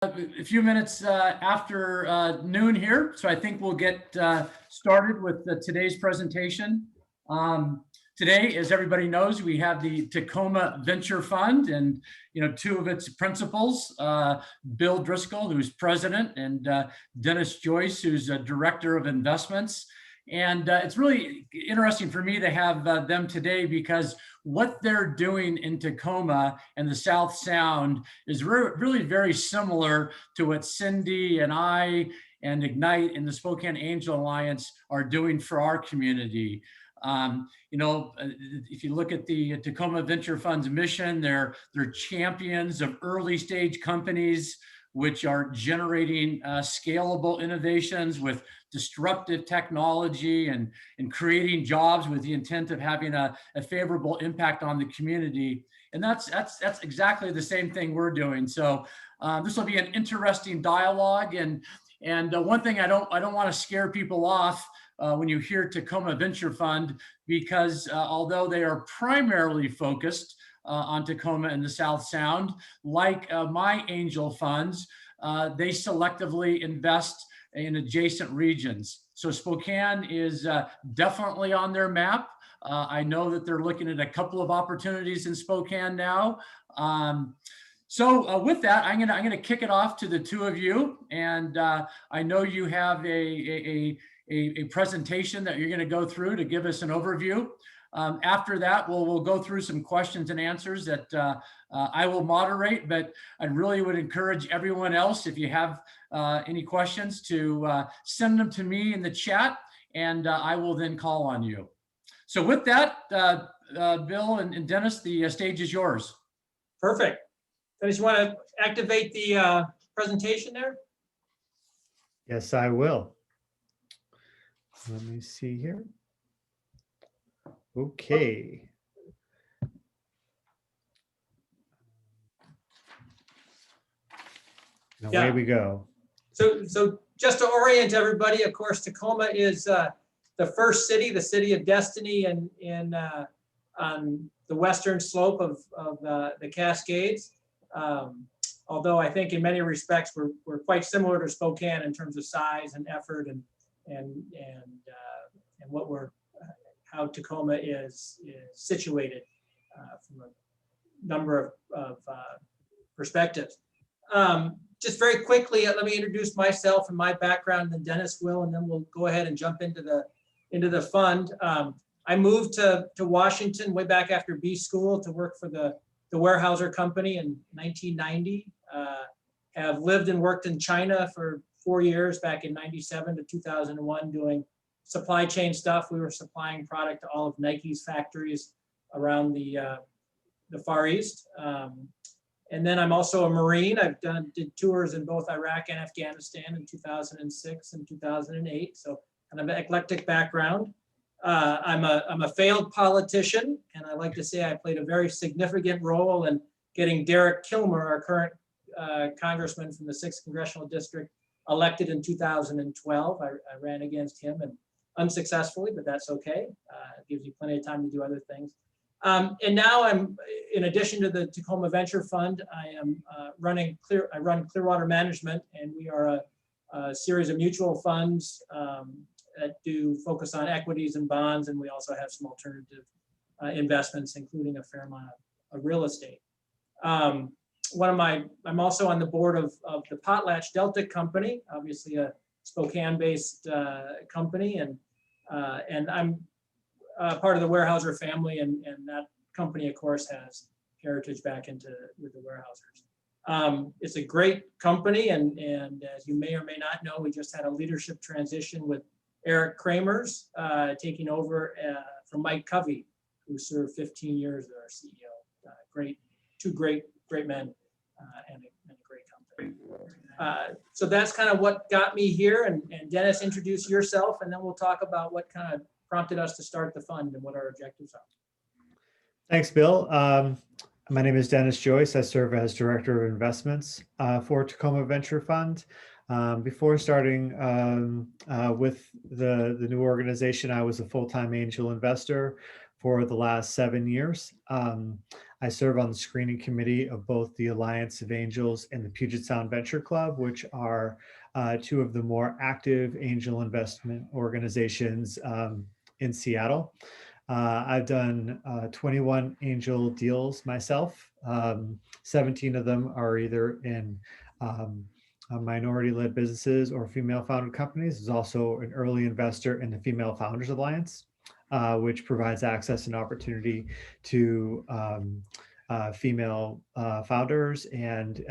A few minutes after noon here, so I think we'll get started with today's presentation. Today, as everybody knows, we have the Tacoma Venture Fund and two of its principals, Bill Driscoll, who's president, and Dennis Joyce, who's a director of investments. And it's really interesting for me to have them today because what they're doing in Tacoma and the South Sound is really very similar to what Cindy and I and Ignite and the Spokane Angel Alliance are doing for our community. If you look at the Tacoma Venture Fund's mission, they're champions of early stage companies which are generating scalable innovations with disruptive technology and creating jobs with the intent of having a favorable impact on the community. And that's exactly the same thing we're doing. So this will be an interesting dialogue. And one thing I don't want to scare people off when you hear Tacoma Venture Fund, because although they are primarily focused on Tacoma and the South Sound, like my angel funds, they selectively invest in adjacent regions. So Spokane is definitely on their map. I know that they're looking at a couple of opportunities in Spokane now. So with that, I'm gonna kick it off to the two of you, and I know you have a presentation that you're going to go through to give us an overview. After that, we'll go through some questions and answers that I will moderate, but I really would encourage everyone else, if you have any questions, to send them to me in the chat, and I will then call on you. So with that, Bill and Dennis, the stage is yours. Perfect. Dennis, you want to activate the presentation there? Yes, I will. Let me see here. Okay. Away we go. So just to orient everybody, of course, Tacoma is the first city, the city of destiny, on the western slope of the Cascades. Although I think in many respects we're quite similar to Spokane in terms of size and effort and how Tacoma is situated from a number of perspectives. Just very quickly, let me introduce myself and my background, and then Dennis will, and then we'll go ahead and jump into the fund. I moved to Washington way back after B school to work for the Weyerhaeuser Company in 1990. Have lived and worked in China for 4 years, back in 97 to 2001, doing supply chain stuff. We were supplying product to all of Nike's factories around the Far East. And then I'm also a Marine. I've did tours in both Iraq and Afghanistan in 2006 and 2008. So kind of an eclectic background. I'm a failed politician, and I like to say I played a very significant role in getting Derek Kilmer, our current congressman from the 6th Congressional District, elected in 2012. I ran against him and unsuccessfully, but that's okay. It gives you plenty of time to do other things. And now I'm, in addition to the Tacoma Venture Fund, I am run Clearwater Management, and we are a series of mutual funds that do focus on equities and bonds, and we also have some alternative investments, including a fair amount of real estate. I'm also on the board of the Potlatch Delta Company, obviously a Spokane-based company, and I'm part of the Weyerhaeuser family, and that company, of course, has heritage back with the Weyerhaeusers. It's a great company, and as you may or may not know, we just had a leadership transition with Eric Kramers taking over from Mike Covey, who served 15 years as our CEO. Two great men and a great company. So that's kind of what got me here. And Dennis, introduce yourself, and then we'll talk about what kind of prompted us to start the fund and what our objectives are. Thanks, Bill. My name is Dennis Joyce. I serve as Director of Investments for Tacoma Venture Fund. Before starting with the new organization, I was a full-time angel investor for the last 7 years. I serve on the screening committee of both the Alliance of Angels and the Puget Sound Venture Club, which are two of the more active angel investment organizations in Seattle. I've done 21 angel deals myself. 17 of them are either in minority-led businesses or female-founded companies. There's also an early investor in the Female Founders Alliance, which provides access and opportunity to female founders and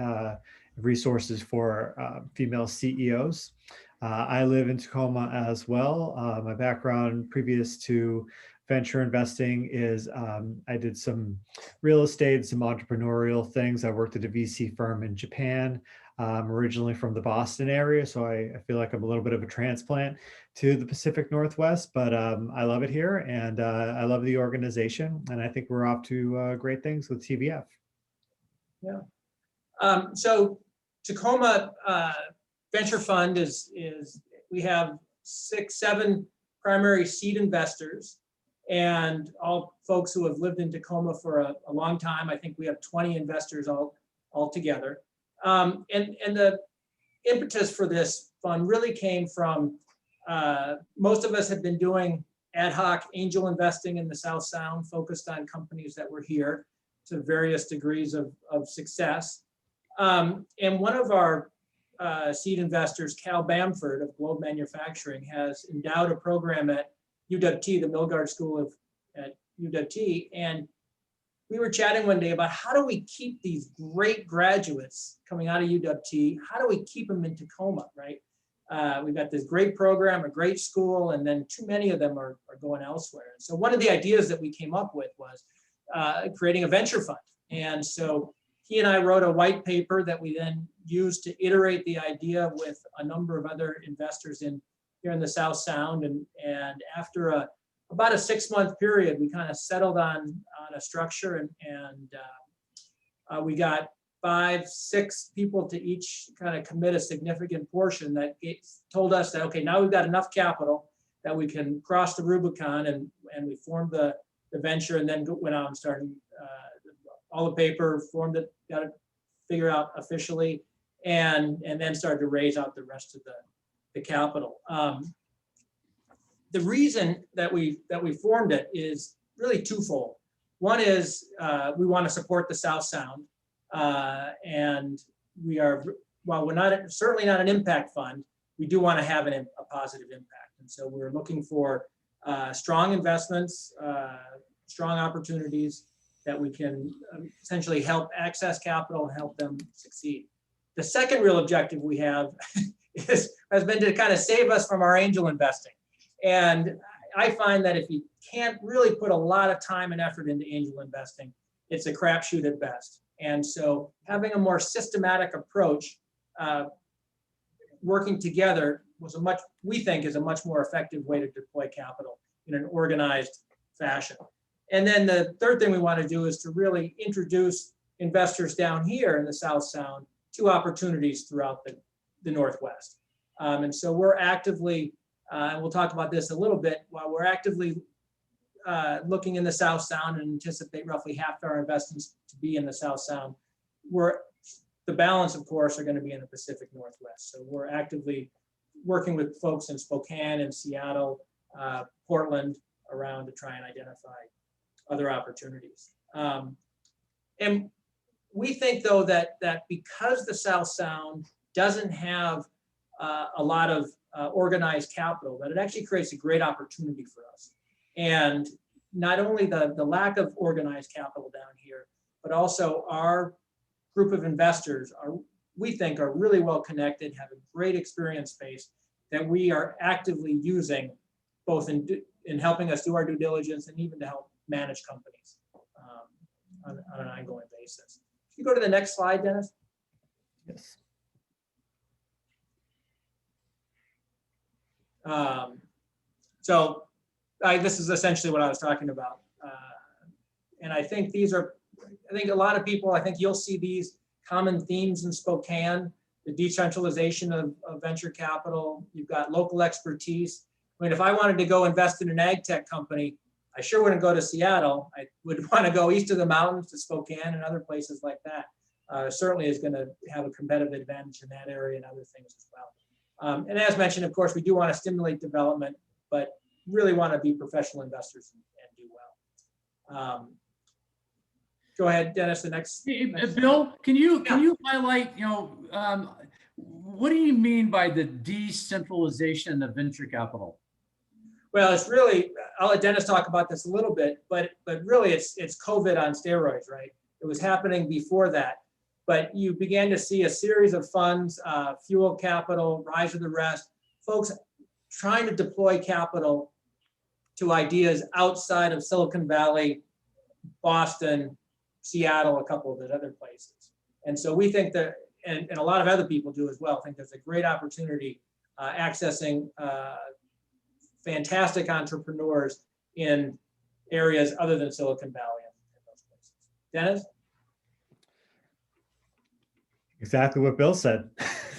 resources for female CEOs. I live in Tacoma as well. My background previous to venture investing is I did some real estate, some entrepreneurial things. I worked at a VC firm in Japan. I'm originally from the Boston area, so I feel like I'm a little bit of a transplant to the Pacific Northwest, but I love it here and I love the organization, and I think we're off to great things with TVF. Yeah. So Tacoma Venture Fund is we have 7 primary seed investors, and all folks who have lived in Tacoma for a long time. I think we have 20 investors all together. And the impetus for this fund really came from most of us have been doing ad hoc angel investing in the South Sound, focused on companies that were here to various degrees of success. And one of our seed investors, Cal Bamford of Globe Manufacturing, has endowed a program at UWT, the Milgard School at UWT. And we were chatting one day about how do we keep these great graduates coming out of UWT, how do we keep them in Tacoma, right? We've got this great program, a great school, and then too many of them are going elsewhere. And so one of the ideas that we came up with was creating a venture fund. And so he and I wrote a white paper that we then used to iterate the idea with a number of other investors here in the South Sound. And after about a 6-month period, we kind of settled on a structure, and we got 5-6 people to each kind of commit a significant portion that told us that, okay, now we've got enough capital that we can cross the Rubicon, and we formed the venture, and then went out and started all the paper, formed it, got it figured out officially, and then started to raise out the rest of the capital. The reason that we formed it is really twofold. One is we want to support the South Sound, and we are, while we're certainly not an impact fund, we do want to have a positive impact. And so we're looking for strong investments, strong opportunities that we can essentially help access capital and help them succeed. The second real objective we have has been to kind of save us from our angel investing. And I find that if you can't really put a lot of time and effort into angel investing, it's a crapshoot at best. And so having a more systematic approach, working together we think is a much more effective way to deploy capital in an organized fashion. And then the third thing we want to do is to really introduce investors down here in the South Sound to opportunities throughout the Northwest. And so we're actively, and we'll talk about this a little bit, while we're actively looking in the South Sound and anticipate roughly half our investments to be in the South Sound, the balance, of course, are going to be in the Pacific Northwest. So we're actively working with folks in Spokane and Seattle, Portland, around to try and identify other opportunities. And we think, though, that because the South Sound doesn't have a lot of organized capital, that it actually creates a great opportunity for us. And not only the lack of organized capital down here, but also our group of investors we think are really well connected, have a great experience base that we are actively using both in helping us do our due diligence and even to help manage companies on an ongoing basis. Can you go to the next slide, Dennis? Yes. So this is essentially what I was talking about. And I think a lot of people, I think you'll see these common themes in Spokane, the decentralization of venture capital. You've got local expertise. I mean, if I wanted to go invest in an ag tech company, I sure wouldn't go to Seattle. I would want to go east of the mountains to Spokane and other places like that. Certainly is going to have a competitive advantage in that area and other things as well. And as mentioned, of course, we do want to stimulate development, but really want to be professional investors and do well. Go ahead, Dennis. The next. Bill, can you highlight, what do you mean by the decentralization of venture capital? Well, it's really, I'll let Dennis talk about this a little bit, but really it's COVID on steroids, right? It was happening before that, but you began to see a series of funds, Fuel Capital, Rise of the Rest, folks trying to deploy capital to ideas outside of Silicon Valley, Boston, Seattle, a couple of the other places. And so we think that, and a lot of other people do as well, think there's a great opportunity accessing fantastic entrepreneurs in areas other than Silicon Valley and those places. Dennis? Exactly what Bill said.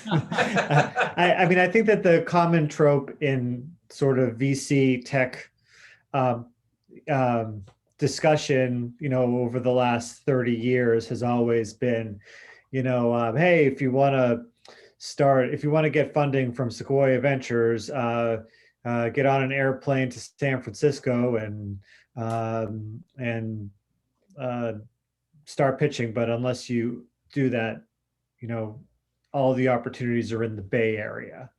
I mean, I think that the common trope in sort of VC tech discussion, over the last 30 years has always been, hey, if you want to get funding from Sequoia Ventures, get on an airplane to San Francisco and start pitching. But unless you do that, all the opportunities are in the Bay Area.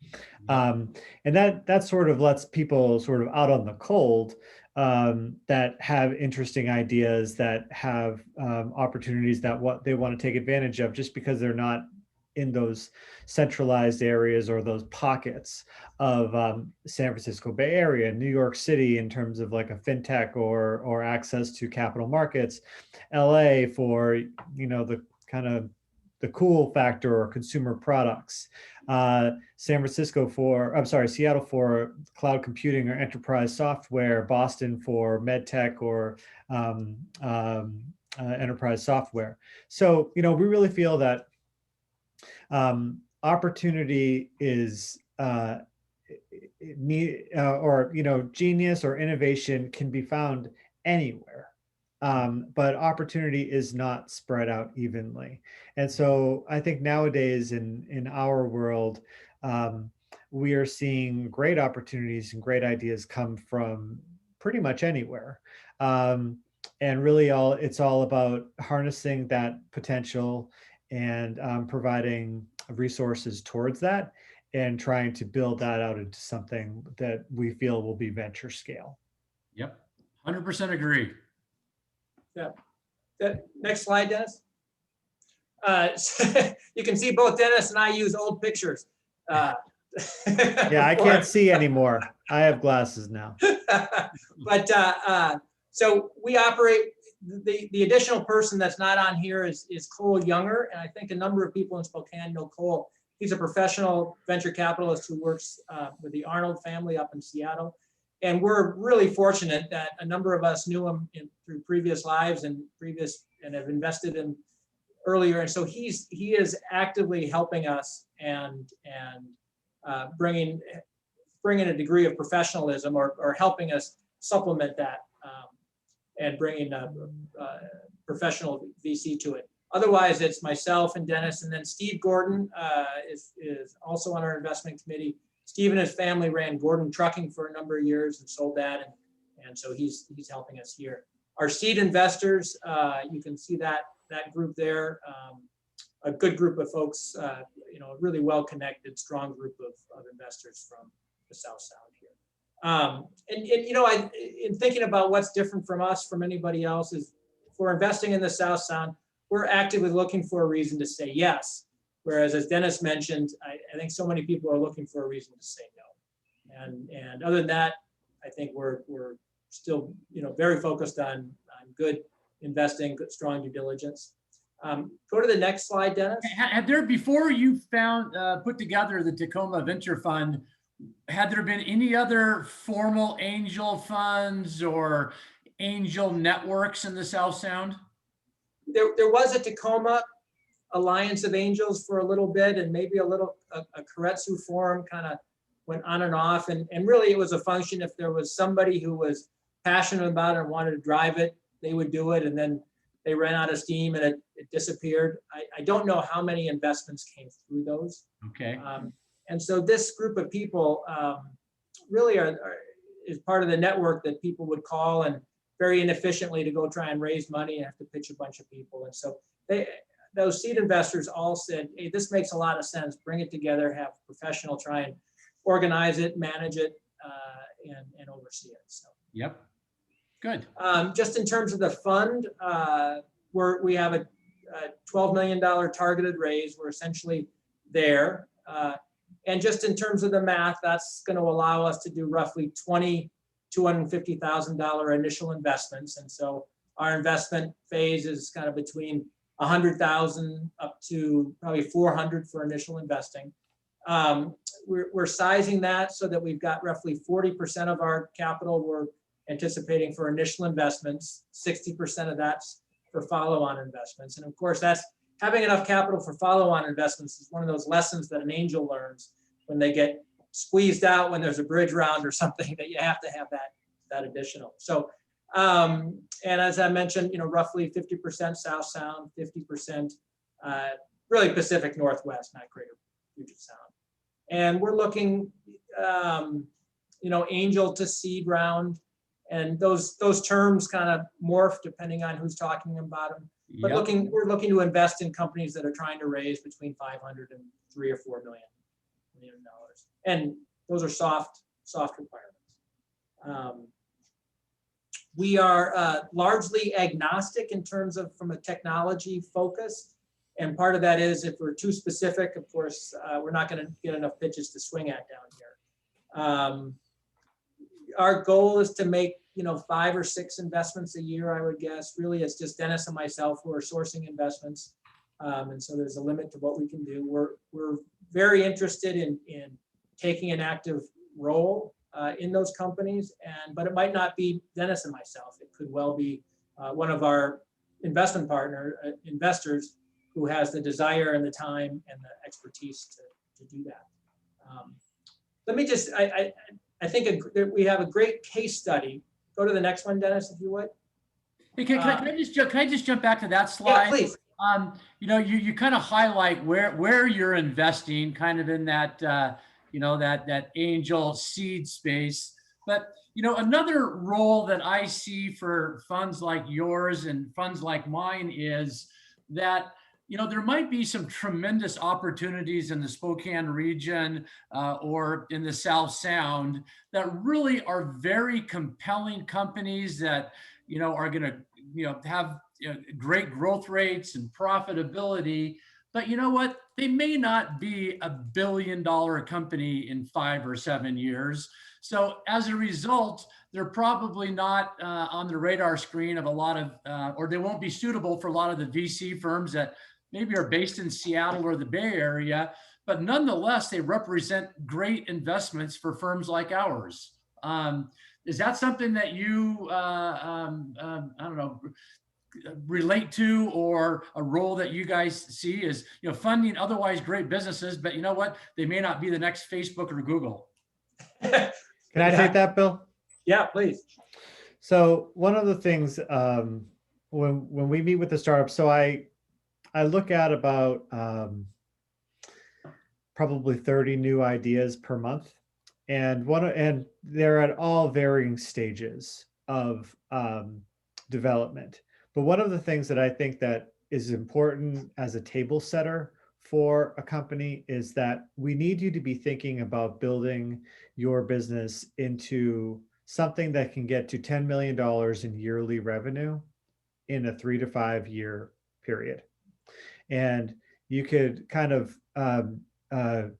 And that sort of lets people sort of out on the cold that have interesting ideas, that have opportunities that what they want to take advantage of, just because they're not in those centralized areas or those pockets of San Francisco Bay Area, New York City in terms of like a fintech or access to capital markets, LA for, the kind of the cool factor or consumer products, Seattle for cloud computing or enterprise software, Boston for med tech or enterprise software. So, we really feel that opportunity is genius or innovation can be found anywhere. But opportunity is not spread out evenly. And so I think nowadays in our world, we are seeing great opportunities and great ideas come from pretty much anywhere. And really it's all about harnessing that potential and providing resources towards that and trying to build that out into something that we feel will be venture scale. Yep, 100% agree. Yeah. Next slide, Dennis. You can see both Dennis and I use old pictures. Yeah, I can't see anymore. I have glasses now. But so we operate, the additional person that's not on here is Cole Younger. And I think a number of people in Spokane know Cole. He's a professional venture capitalist who works with the Arnold family up in Seattle. And we're really fortunate that a number of us knew him through previous lives and have invested in earlier. And so he is actively helping us and bringing a degree of professionalism or helping us supplement that and bringing a professional VC to it. Otherwise, it's myself and Dennis, and then Steve Gordon is also on our investment committee. Steve and his family ran Gordon Trucking for a number of years and sold that, and so he's helping us here. Our seed investors, you can see that group there, a good group of folks, a really well-connected, strong group of investors from the South Sound here. In thinking about what's different from us from anybody else is, if we're investing in the South Sound, we're actively looking for a reason to say yes. Whereas, as Dennis mentioned, I think so many people are looking for a reason to say no. And other than that, I think we're still very focused on good investing, good strong due diligence. Go to the next slide, Dennis. Had there, before you put together the Tacoma Venture Fund, had there been any other formal angel funds or angel networks in the South Sound? There was a Tacoma Alliance of Angels for a little bit, and maybe a Keiretsu Forum kind of went on and off. And really it was a function if there was somebody who was passionate about it and wanted to drive it, they would do it, and then they ran out of steam and it disappeared. I don't know how many investments came through those. Okay. And so this group of people really is part of the network that people would call and very inefficiently to go try and raise money and have to pitch a bunch of people. And so those seed investors all said, hey, this makes a lot of sense. Bring it together, have a professional try and organize it, manage it, and oversee it. So. Yep. Good. Just in terms of the fund, we have a $12 million targeted raise. We're essentially there. And just in terms of the math, that's going to allow us to do roughly $250,000 initial investments. And so our investment phase is kind of between 100,000 up to probably 400 for initial investing. We're sizing that so that we've got roughly 40% of our capital we're anticipating for initial investments, 60% of that's for follow-on investments. And of course, that's having enough capital for follow-on investments is one of those lessons that an angel learns when they get squeezed out when there's a bridge round or something, that you have to have that additional. So, and as I mentioned, roughly 50% South Sound, 50% really Pacific Northwest, not Greater Puget Sound. And we're looking, angel to seed round, and those terms kind of morph depending on who's talking about them. But Yep. we're looking to invest in companies that are trying to raise between 500 and $3 or $4 million. And those are soft requirements. We are largely agnostic in terms of from a technology focus. And part of that is if we're too specific, of course, we're not going to get enough pitches to swing at down here. Our goal is to make 5 or 6 investments a year, I would guess. Really, it's just Dennis and myself who are sourcing investments. And so there's a limit to what we can do. We're very interested in taking an active role in those companies, but it might not be Dennis and myself. It could well be one of our investment investors who has the desire and the time and the expertise to do that. Let me just, I think we have a great case study. Go to the next one, Dennis, if you would. Hey, can I just jump back to that slide? Yeah, please. You kind of highlight where you're investing, kind of in that that angel seed space. But another role that I see for funds like yours and funds like mine is that there might be some tremendous opportunities in the Spokane region or in the South Sound that really are very compelling companies that are going to have great growth rates and profitability. But you know what? They may not be a $1 billion company in 5 or 7 years. So as a result, they're probably not on the radar screen of a lot of, or they won't be suitable for a lot of the VC firms that maybe are based in Seattle or the Bay Area. But nonetheless, they represent great investments for firms like ours. Is that something that you, I don't know, relate to, or a role that you guys see is, funding otherwise great businesses, but you know what? They may not be the next Facebook or Google. Can I take that, Bill? Yeah, please. So one of the things when we meet with the startups, so I look at about probably 30 new ideas per month, and they're at all varying stages of development. But one of the things that I think that is important as a table setter for a company is that we need you to be thinking about building your business into something that can get to $10 million in yearly revenue in a 3 to 5 year period. And you could kind of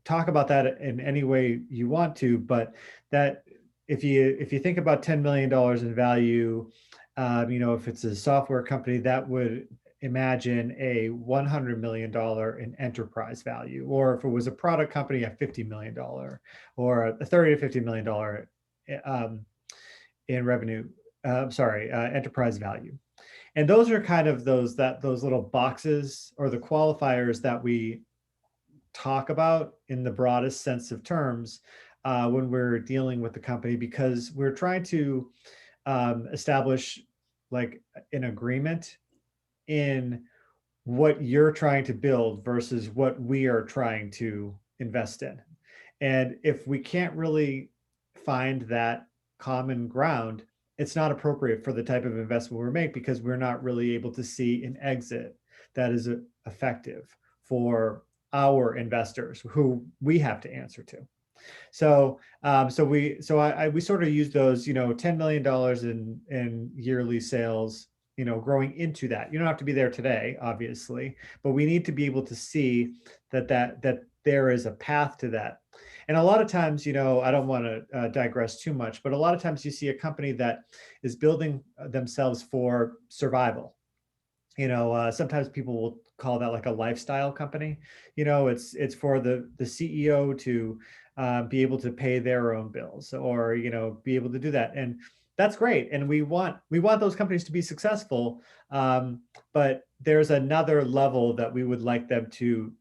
talk about that in any way you want to, but that if you think about $10 million in value, if it's a software company, that would imagine a $100 million in enterprise value, or if it was a product company, a $50 million or a $30 to $50 million in revenue, enterprise value. And those are kind of those little boxes or the qualifiers that we talk about in the broadest sense of terms when we're dealing with the company, because we're trying to establish like an agreement in what you're trying to build versus what we are trying to invest in. And if we can't really find that common ground, it's not appropriate for the type of investment we make, because we're not really able to see an exit that is effective for our investors who we have to answer to. So, we sort of use those, $10 million in yearly sales, growing into that. You don't have to be there today, obviously, but we need to be able to see that there is a path to that. And a lot of times, I don't want to digress too much, but a lot of times you see a company that is building themselves for survival. Sometimes people will call that like a lifestyle company. It's for the CEO to be able to pay their own bills, or be able to do that, and that's great. And we want those companies to be successful, but there's another level that we would like them to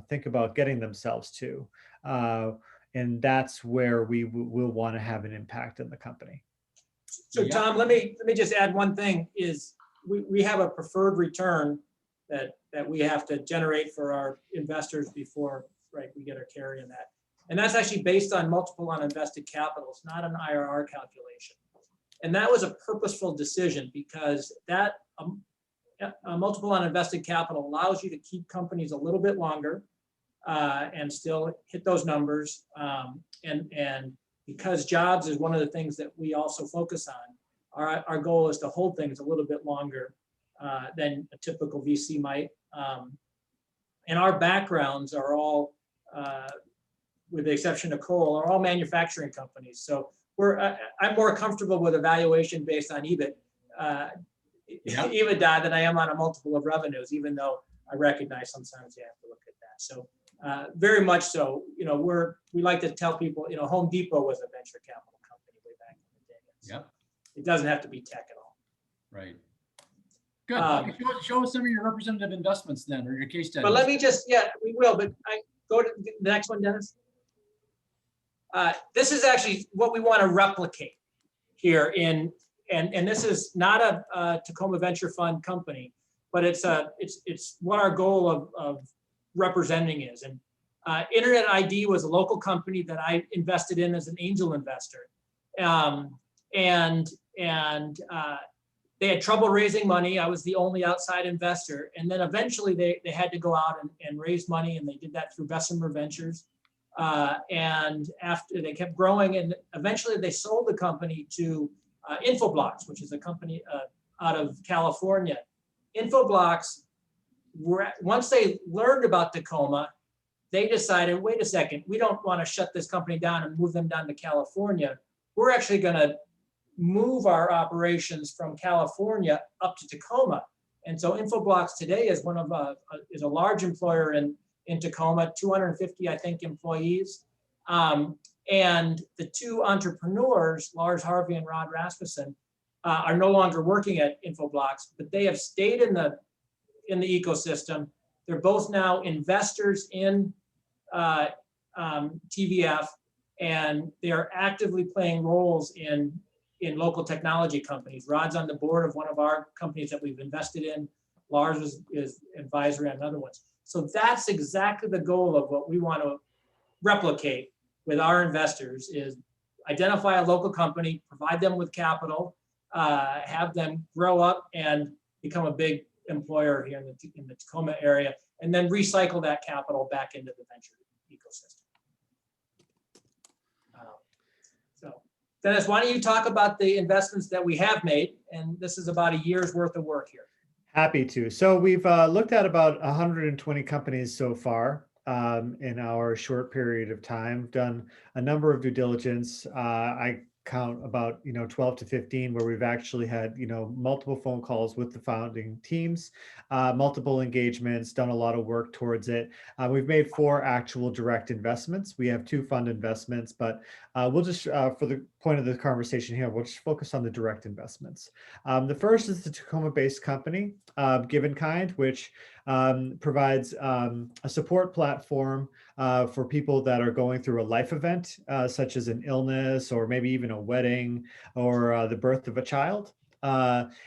think about getting themselves to, and that's where we will want to have an impact in the company. So Tom, let me just add one thing. Is we have a preferred return that we have to generate for our investors before, right, we get our carry in that. And that's actually based on multiple on invested capital. It's not an IRR calculation. And that was a purposeful decision, because that a multiple on invested capital allows you to keep companies a little bit longer and still hit those numbers. And because jobs is one of the things that we also focus on, our goal is to hold things a little bit longer than a typical VC might. And our backgrounds are all, with the exception of Cole, are all manufacturing companies. So I'm more comfortable with a valuation based on EBITDA than I am on a multiple of revenues, even though I recognize sometimes you have to look at that. So very much so, we like to tell people, Home Depot was a venture capital company way back in the day. So it doesn't have to be tech at all. Right. Good. Show us some of your representative investments then, or your case studies. But let me just, we will, but I go to the next one, Dennis. This is actually what we want to replicate here and this is not a Tacoma Venture Fund company, but it's what our goal of representing is. And Internet ID was a local company that I invested in as an angel investor. And they had trouble raising money. I was the only outside investor. And then eventually they had to go out and raise money, and they did that through Bessemer Ventures. And after they kept growing, and eventually they sold the company to Infoblox, which is a company out of California. Infoblox, once they learned about Tacoma, they decided, wait a second, we don't want to shut this company down and move them down to California. We're actually going to move our operations from California up to Tacoma. And so Infoblox today is is a large employer in Tacoma, 250, I think, employees. And the two entrepreneurs, Lars Harvey and Rod Rasmussen, are no longer working at Infoblox, but they have stayed in the ecosystem. They're both now investors in TVF, and they are actively playing roles in local technology companies. Rod's on the board of one of our companies that we've invested in. Lars is advisory on other ones. So that's exactly the goal of what we want to replicate with our investors, is identify a local company, provide them with capital, have them grow up and become a big employer here in the Tacoma area, and then recycle that capital back into the venture ecosystem. So Dennis, why don't you talk about the investments that we have made? And this is about a year's worth of work here. Happy to. So we've looked at about 120 companies so far in our short period of time, done a number of due diligence. I count about 12 to 15 where we've actually had multiple phone calls with the founding teams, multiple engagements, done a lot of work towards it. We've made 4 actual direct investments. We have 2 fund investments, but we'll just for the point of the conversation here. We'll just focus on the direct investments. The first is the Tacoma-based company, Give in Kind, which provides a support platform for people that are going through a life event, such as an illness or maybe even a wedding or the birth of a child.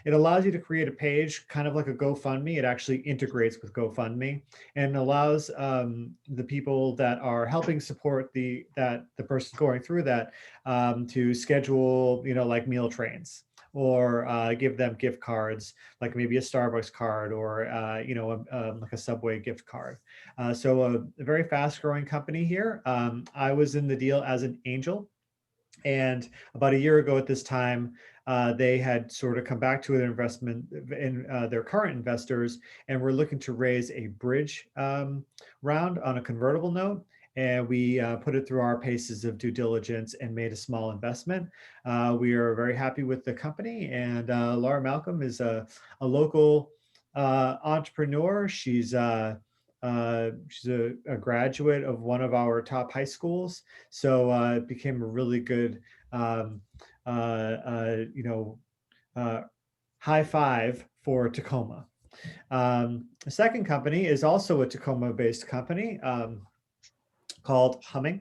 It allows you to create a page, kind of like a GoFundMe. It actually integrates with GoFundMe and allows the people that are helping support the person going through that to schedule, like meal trains or give them gift cards, like maybe a Starbucks card or like a Subway gift card. So a very fast growing company here. I was in the deal as an angel. And about a year ago at this time, they had sort of come back to their investment in their current investors and were looking to raise a bridge round on a convertible note. And we put it through our paces of due diligence and made a small investment. We are very happy with the company. And Laura Malcolm is a local entrepreneur. She's a graduate of one of our top high schools. So it became a really good, high five for Tacoma. The second company is also a Tacoma-based company called Humming.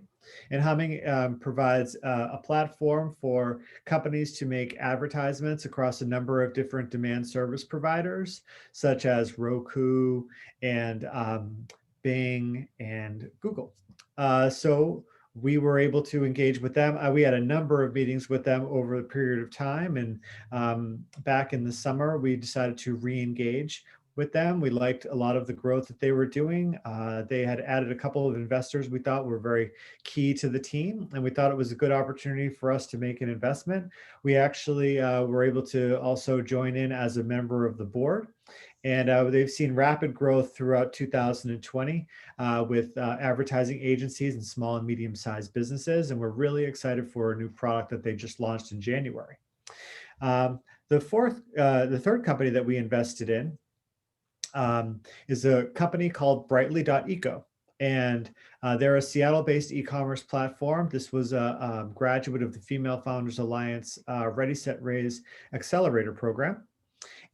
And Humming provides a platform for companies to make advertisements across a number of different demand service providers, such as Roku and Bing and Google. So we were able to engage with them. We had a number of meetings with them over a period of time. And back in the summer, we decided to re-engage with them. We liked a lot of the growth that they were doing. They had added a couple of investors we thought were very key to the team, and we thought it was a good opportunity for us to make an investment. We actually were able to also join in as a member of the board. And they've seen rapid growth throughout 2020 with advertising agencies and small and medium-sized businesses. And we're really excited for a new product that they just launched in January. The third company that we invested in is a company called Brightly.eco. And they're a Seattle-based e-commerce platform. This was a graduate of the Female Founders Alliance Ready, Set, Raise Accelerator program.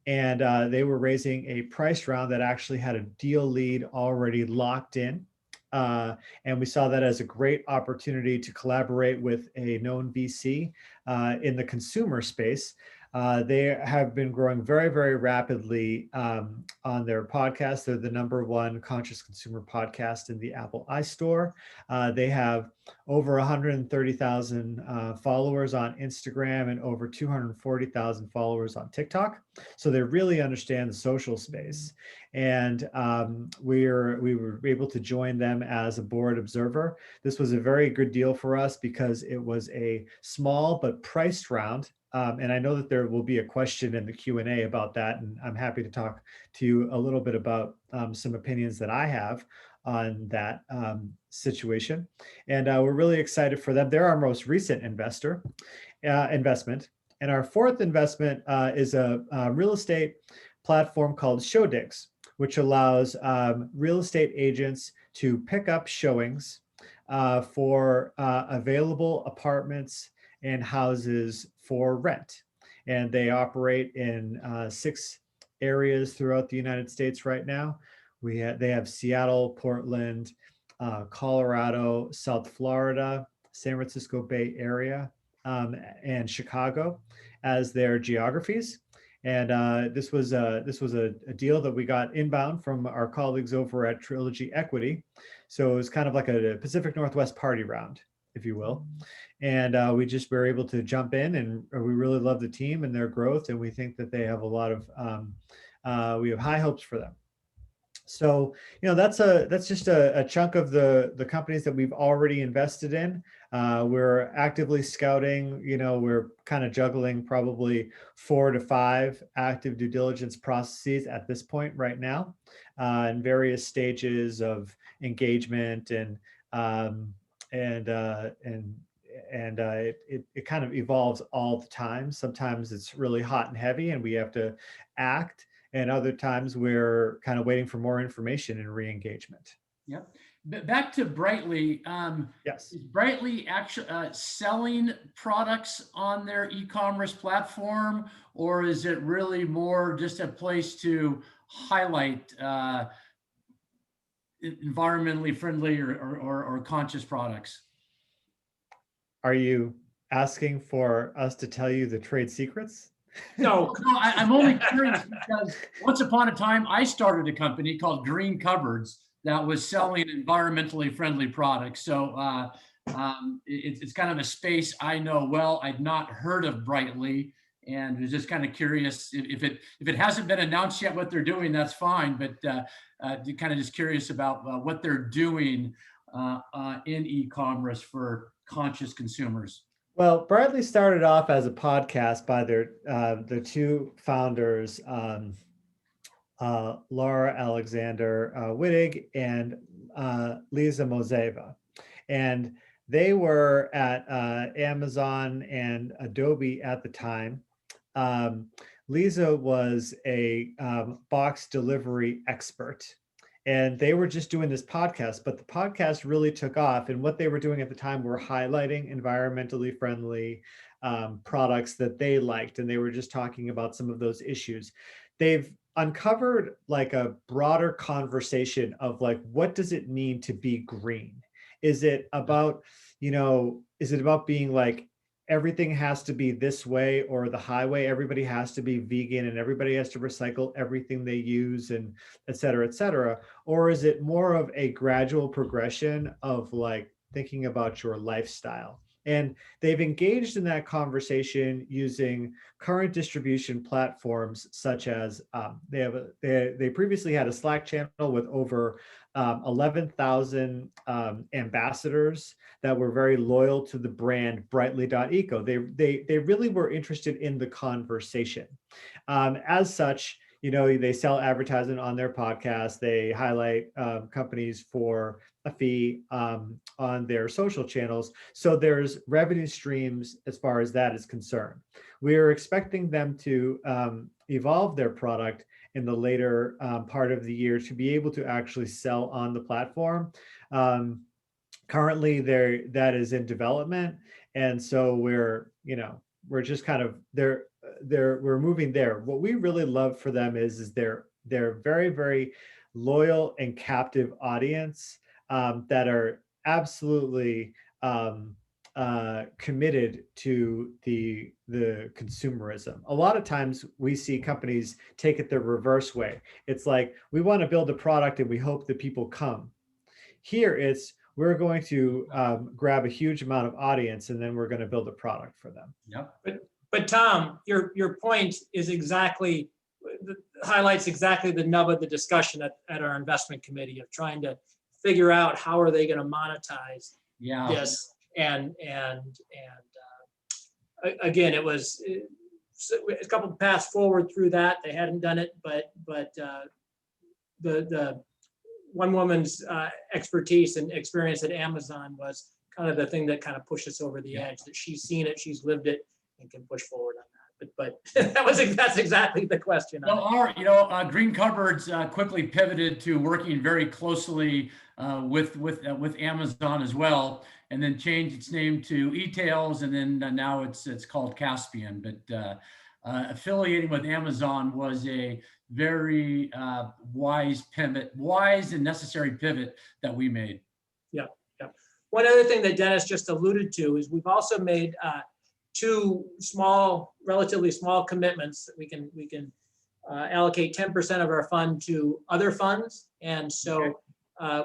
And they were raising a price round that actually had a deal lead already locked in. And we saw that as a great opportunity to collaborate with a known VC in the consumer space. They have been growing very, very rapidly on their podcast. They're the #1 conscious consumer podcast in the Apple iStore. They have over 130,000 followers on Instagram and over 240,000 followers on TikTok. So they really understand the social space. And we were able to join them as a board observer. This was a very good deal for us because it was a small but priced round. And I know that there will be a question in the Q&A about that, and I'm happy to talk to you a little bit about some opinions that I have on that situation. And we're really excited for them. They're our most recent investment. And our fourth investment is a real estate platform called Showdigs, which allows real estate agents to pick up showings for available apartments and houses for rent. And they operate in 6 areas throughout the United States right now. They have Seattle, Portland, Colorado, South Florida, San Francisco Bay Area, and Chicago as their geographies. And this was a deal that we got inbound from our colleagues over at Trilogy Equity. So it was kind of like a Pacific Northwest party round, if you will. And we just were able to jump in, and we really love the team and their growth. And we think that they have a lot of, we have high hopes for them. So, that's just a chunk of the companies that we've already invested in. We're actively scouting, we're kind of juggling probably 4 to 5 active due diligence processes at this point right now, in various stages of engagement and it kind of evolves all the time. Sometimes it's really hot and heavy and we have to act. And other times we're kind of waiting for more information and re-engagement. Yep. Back to Brightly. Yes. Is Brightly actually selling products on their e-commerce platform, or is it really more just a place to highlight environmentally friendly or conscious products? Are you asking for us to tell you the trade secrets? No. No, I'm only curious because once upon a time, I started a company called Green Cupboards that was selling environmentally friendly products. So it's kind of a space I know well. I'd not heard of Brightly, and was just kind of curious if it hasn't been announced yet what they're doing. That's fine, but kind of just curious about what they're doing in e-commerce for conscious consumers. Well, Bradley started off as a podcast by the two founders, Laura Alexander Wittig and Lisa Moseva. And they were at Amazon and Adobe at the time. Lisa was a box delivery expert. And they were just doing this podcast, but the podcast really took off. And what they were doing at the time were highlighting environmentally friendly products that they liked. And they were just talking about some of those issues. They've uncovered like a broader conversation of like, what does it mean to be green? Is it about, is it about being like, everything has to be this way or the highway, everybody has to be vegan and everybody has to recycle everything they use and et cetera, et cetera? Or is it more of a gradual progression of like thinking about your lifestyle? And they've engaged in that conversation using current distribution platforms such as they previously had a Slack channel with over 11,000 ambassadors that were very loyal to the brand Brightly.eco. They really were interested in the conversation. As such, they sell advertising on their podcast. They highlight companies for a fee on their social channels. So there's revenue streams as far as that is concerned. We are expecting them to evolve their product in the later part of the year to be able to actually sell on the platform. Currently, that is in development, and so we're just kind of we're moving there. What we really love for them is they're very, very loyal and captive audience that are absolutely committed to the consumerism. A lot of times we see companies take it the reverse way. It's like, we want to build a product and we hope that people come. Here it's, we're going to grab a huge amount of audience and then we're going to build a product for them. Yep. But Tom, your point is highlights exactly the nub of the discussion at our investment committee of trying to figure out how are they going to monetize this. And again, it was a couple of paths forward through that. They hadn't done it, but the one woman's expertise and experience at Amazon was kind of the thing that kind of pushed us over the edge, that she's seen it, she's lived it, and can push forward on that. But that's exactly the question. Well, Green Cupboards quickly pivoted to working very closely with Amazon as well, and then changed its name to E-Tails, and then now it's called Caspian. But affiliating with Amazon was a very wise and necessary pivot that we made. Yeah. One other thing that Dennis just alluded to is we've also made two relatively small commitments that we can allocate 10% of our fund to other funds. And so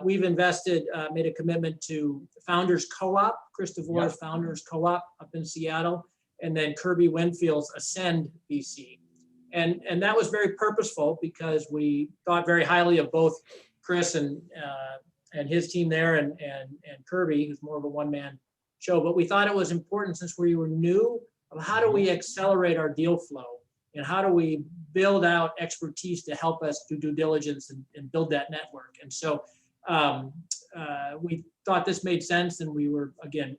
we've made a commitment to Founders Co-op, Chris DeVore's Founders Co-op up in Seattle, and then Kirby Winfield's Ascend BC. And that was very purposeful because we thought very highly of both Chris and his team there and Kirby, who's more of a one-man show. But we thought it was important, since we were new, of how do we accelerate our deal flow and how do we build out expertise to help us do due diligence and build that network. And so we thought this made sense, and we were, again,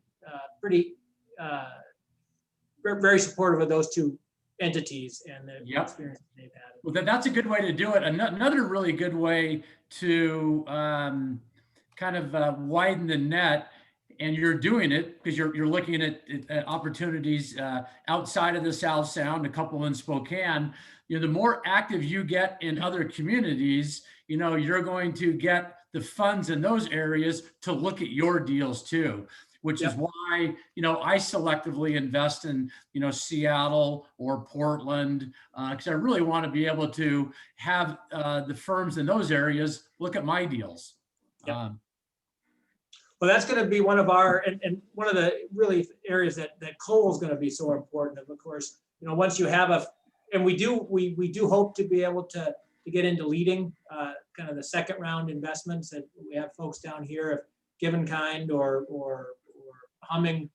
very supportive of those two entities and the experience they've had. Well, that's a good way to do it. Another really good way to kind of widen the net, and you're doing it because you're looking at opportunities outside of the South Sound, a couple in Spokane. The more active you get in other communities, you're going to get the funds in those areas to look at your deals too, which is why, I selectively invest in, Seattle or Portland, because I really want to be able to have the firms in those areas look at my deals. Yep. Well, that's going to be one of our, and one of the really areas that coal is going to be so important. And of course, once you have and we do hope to be able to get into leading kind of the second round investments. And we have folks down here, if Given Kind or Humming,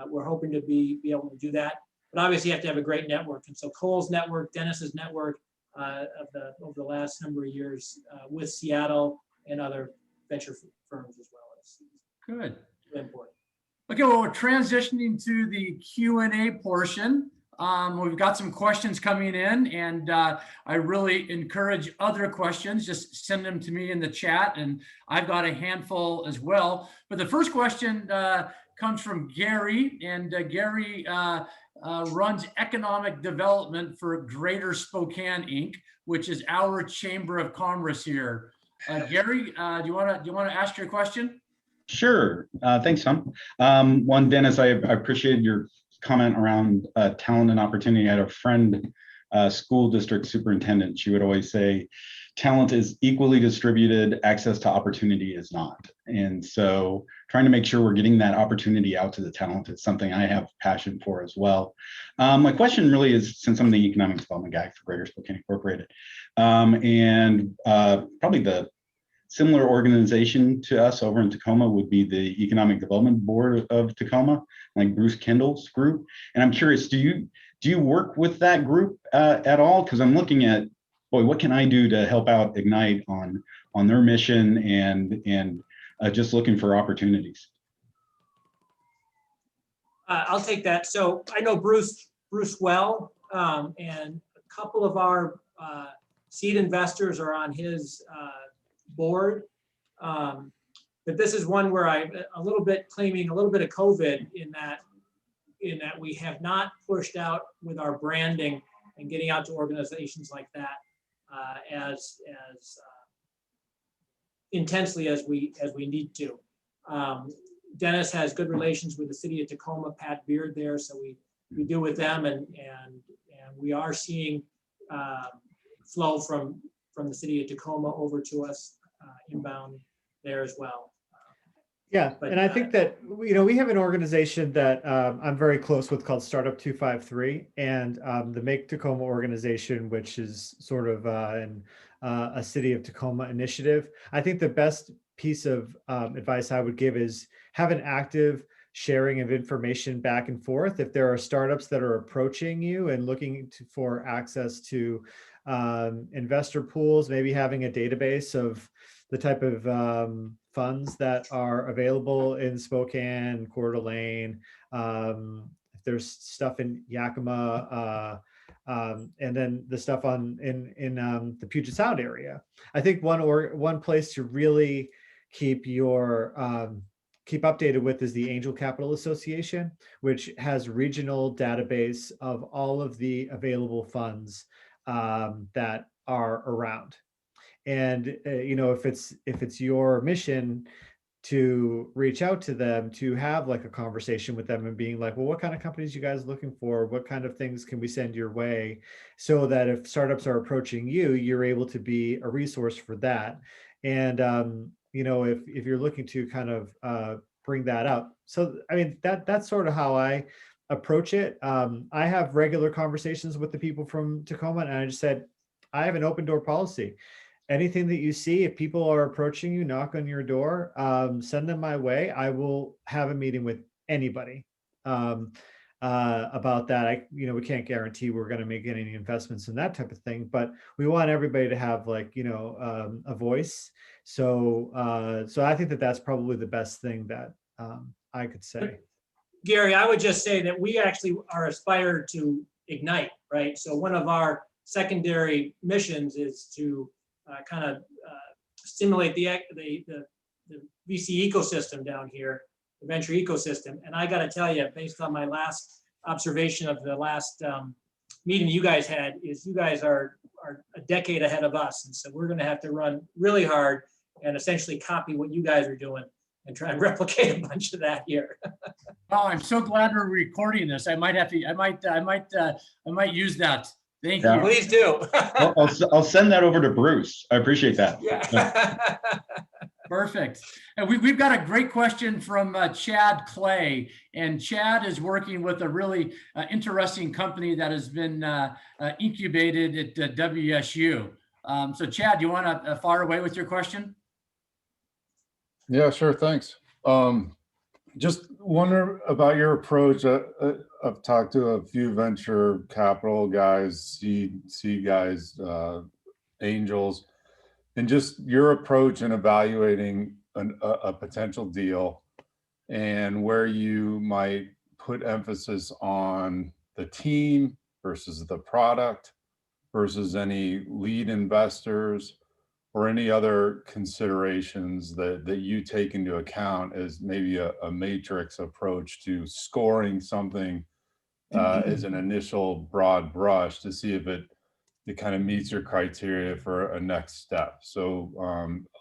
we're hoping to be able to do that. But obviously, you have to have a great network. And so Cole's network, Dennis's network over the last number of years with Seattle and other venture firms as well. Good. Important. Okay, well, we're transitioning to the Q&A portion. We've got some questions coming in, and I really encourage other questions. Just send them to me in the chat, and I've got a handful as well. But the first question comes from Gary, and Gary runs economic development for Greater Spokane Inc., which is our Chamber of Commerce here. Gary, do you want to ask your question? Sure. Thanks, Tom. One, Dennis, I appreciate your comment around talent and opportunity. I had a friend, school district superintendent. She would always say, talent is equally distributed, access to opportunity is not. And so trying to make sure we're getting that opportunity out to the talent is something I have passion for as well. My question really is, since I'm the economic development guy for Greater Spokane Incorporated, and probably the similar organization to us over in Tacoma would be the Economic Development Board of Tacoma, like Bruce Kendall's group. And I'm curious, do you work with that group at all? Because I'm looking at, boy, what can I do to help out Ignite on their mission and just looking for opportunities? I'll take that. So I know Bruce well, and a couple of our seed investors are on his board. But this is one where I'm a little bit claiming a little bit of COVID in that we have not pushed out with our branding and getting out to organizations like that as intensely as we need to. Dennis has good relations with the city of Tacoma, Pat Beard there, so we do with them, and we are seeing flow from the city of Tacoma over to us inbound there as well. Yeah, and I think that we have an organization that I'm very close with called Startup 253, and the Make Tacoma organization, which is sort of a City of Tacoma initiative. I think the best piece of advice I would give is have an active sharing of information back and forth. If there are startups that are approaching you and looking for access to investor pools, maybe having a database of the type of funds that are available in Spokane, Coeur d'Alene, if there's stuff in Yakima, and then the stuff in the Puget Sound area. I think one place to really keep updated with is the Angel Capital Association, which has regional database of all of the available funds that are around. And if it's your mission to reach out to them, to have like a conversation with them and being like, well, what kind of companies you guys looking for? What kind of things can we send your way? So that if startups are approaching you, you're able to be a resource for that. And if you're looking to kind of bring that up. So I mean, that's sort of how I approach it. I have regular conversations with the people from Tacoma, and I just said, I have an open door policy. Anything that you see, if people are approaching you, knock on your door, send them my way. I will have a meeting with anybody about that. We can't guarantee we're going to make any investments in that type of thing, but we want everybody to have a voice. So I think that that's probably the best thing that I could say. Gary, I would just say that we actually are aspired to Ignite, right? So one of our secondary missions is to kind of stimulate the VC ecosystem down here, the venture ecosystem. And I got to tell you, based on my last observation of the last meeting you guys had, is you guys are a decade ahead of us. And so we're going to have to run really hard and essentially copy what you guys are doing and try and replicate a bunch of that here. Oh, I'm so glad we're recording this. I might have to, I might use that. Thank Yeah. you. Please do. I'll send that over to Bruce. I appreciate that. Yeah. Perfect. And we've got a great question from Chad Clay. And Chad is working with a really interesting company that has been incubated at WSU. So Chad, you want to fire away with your question? Yeah, sure. Thanks. Just wonder about your approach. I've talked to a few venture capital guys, seed guys, angels, and just your approach in evaluating a potential deal and where you might put emphasis on the team versus the product versus any lead investors or any other considerations that you take into account as maybe a matrix approach to scoring something as an initial broad brush to see if it kind of meets your criteria for a next step. So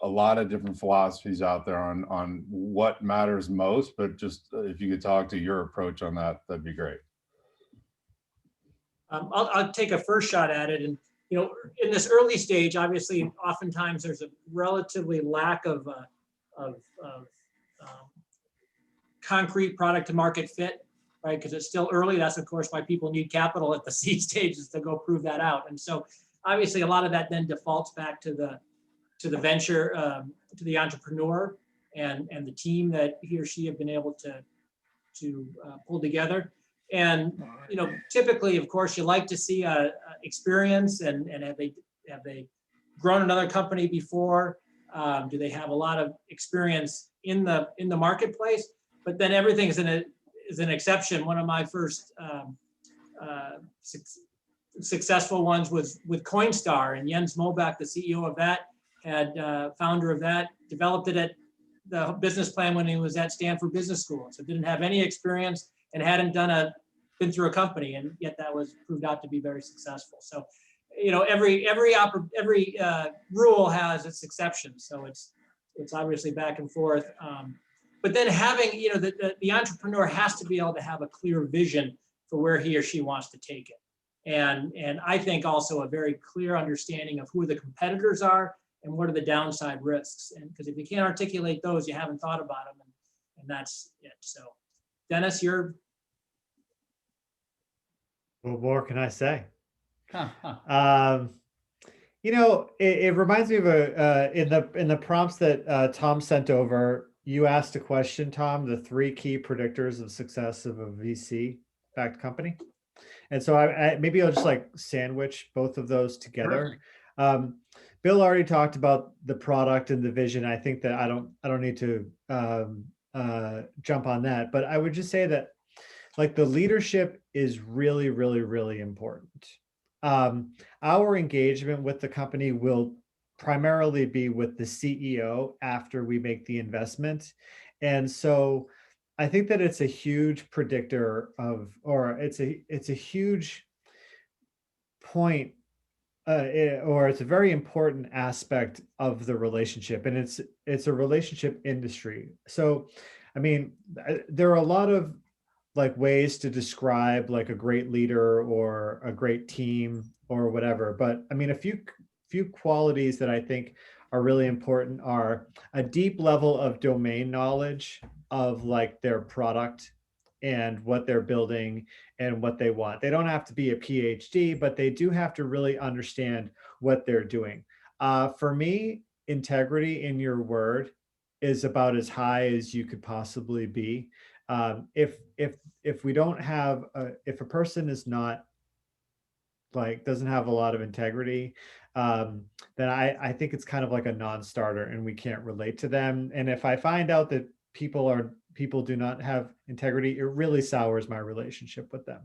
a lot of different philosophies out there on what matters most, but just if you could talk to your approach on that, that'd be great. I'll take a first shot at it. And, you know, in this early stage, obviously, oftentimes there's a relatively lack of concrete product to market fit, right? Because it's still early. That's, of course, why people need capital at the seed stages to go prove that out. And so obviously a lot of that then defaults back to the venture, to the entrepreneur and the team that he or she have been able to pull together. And, you know, typically, of course, you like to see experience and have they grown another company before? Do they have a lot of experience in the marketplace? But then everything is an exception. One of my first successful ones was with Coinstar, and Jens Molbach, the CEO of that, founder of that, developed it at the business plan when he was at Stanford Business School. So didn't have any experience and hadn't been through a company, and yet that was proved out to be very successful. So, you know, every rule has its exceptions. So it's obviously back and forth. But then having, you know, the entrepreneur has to be able to have a clear vision for where he or she wants to take it. And I think also a very clear understanding of who the competitors are and what are the downside risks. And because if you can't articulate those, you haven't thought about them, and that's it. So Dennis, What more can I say? Huh. You know, it reminds me of in the prompts that Tom sent over. You asked a question, Tom, the 3 key predictors of success of a VC-backed company. And so I maybe I'll just like sandwich both of those together. Bill already talked about the product and the vision. I think that I don't need to jump on that, but I would just say that like the leadership is really, really, really important. Our engagement with the company will primarily be with the CEO after we make the investment. And so I think that it's a huge predictor of, or it's a huge point, or it's a very important aspect of the relationship. And it's a relationship industry. So, I mean, there are a lot of like ways to describe like a great leader or a great team or whatever. But I mean, a few qualities that I think are really important are a deep level of domain knowledge of like their product and what they're building and what they want. They don't have to be a PhD, but they do have to really understand what they're doing. For me, integrity in your word is about as high as you could possibly be. If we don't have, if a person is not like doesn't have a lot of integrity, then I think it's kind of like a non-starter and we can't relate to them. And if I find out that people do not have integrity, it really sours my relationship with them,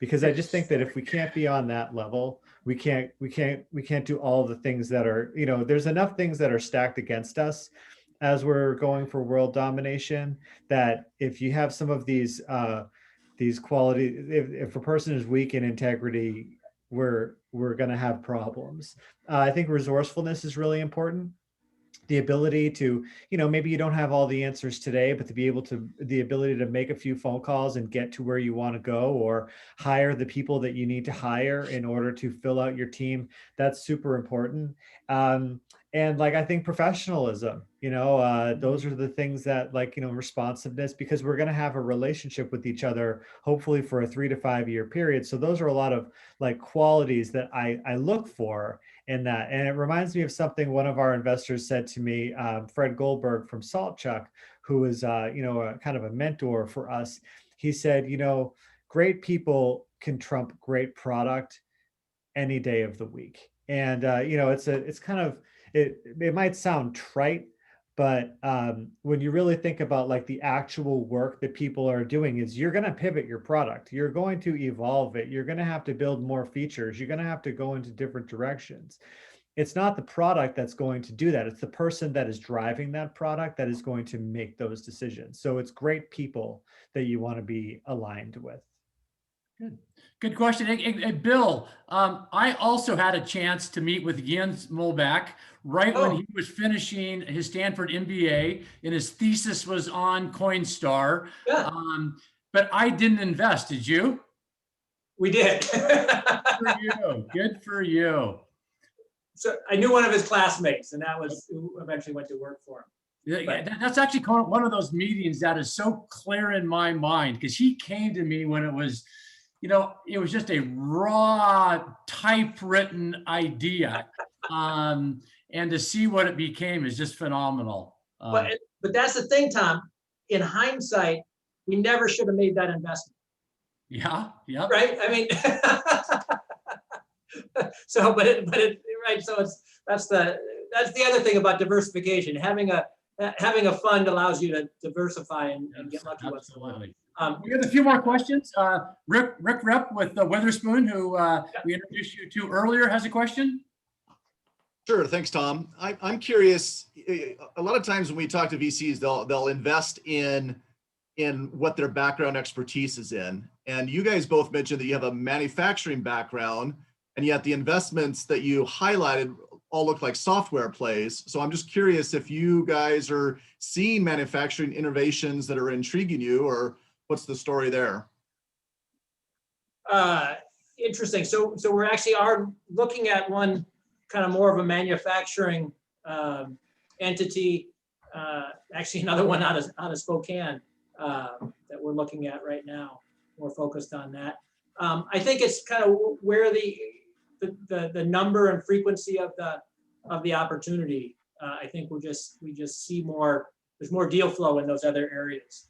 because I just think that if we can't be on that level, we can't do all the things that are, you know, there's enough things that are stacked against us as we're going for world domination, that if you have some of these qualities, if a person is weak in integrity, we're going to have problems. I think resourcefulness is really important. The ability to, maybe you don't have all the answers today, but to be able to, the ability to make a few phone calls and get to where you want to go, or hire the people that you need to hire in order to fill out your team. That's super important. And like, I think professionalism, those are the things that, like, responsiveness, because we're going to have a relationship with each other, hopefully for a 3 to 5 year period. So those are a lot of like qualities that I look for in that. And it reminds me of something one of our investors said to me, Fred Goldberg from Saltchuck, who is, a kind of a mentor for us. He said, great people can trump great product any day of the week. And, it's kind of, it might sound trite, but when you really think about like the actual work that people are doing, is you're going to pivot your product. You're going to evolve it. You're going to have to build more features. You're going to have to go into different directions. It's not the product that's going to do that. It's the person that is driving that product that is going to make those decisions. So it's great people that you want to be aligned with. Good question. Hey, Bill, I also had a chance to meet with Jens Molbach right when he was finishing his Stanford MBA, and his thesis was on Coinstar. Yeah. But I didn't invest. Did you? We did. Good for you. Good for you. So I knew one of his classmates, and that was who eventually went to work for him. Yeah, that's actually one of those meetings that is so clear in my mind, because he came to me when it was, it was just a raw typewritten idea. And to see what it became is just phenomenal. But that's the thing, Tom. In hindsight, we never should have made that investment. Yeah. Right. I mean, so, right. So that's the other thing about diversification. Having a fund allows you to diversify and get lucky once in a while. We have a few more questions. Rick Rep with Witherspoon, who we introduced you to earlier, has a question. Sure, thanks, Tom. I'm curious. A lot of times when we talk to VCs, they'll invest in what their background expertise is in. And you guys both mentioned that you have a manufacturing background, and yet the investments that you highlighted all look like software plays. So I'm just curious if you guys are seeing manufacturing innovations that are intriguing you, or what's the story there? Interesting. So we're actually looking at one kind of more of a manufacturing entity. Actually, another one out of Spokane that we're looking at right now. More focused on that. I think it's kind of where the number and frequency of the opportunity. I think we just see more. There's more deal flow in those other areas.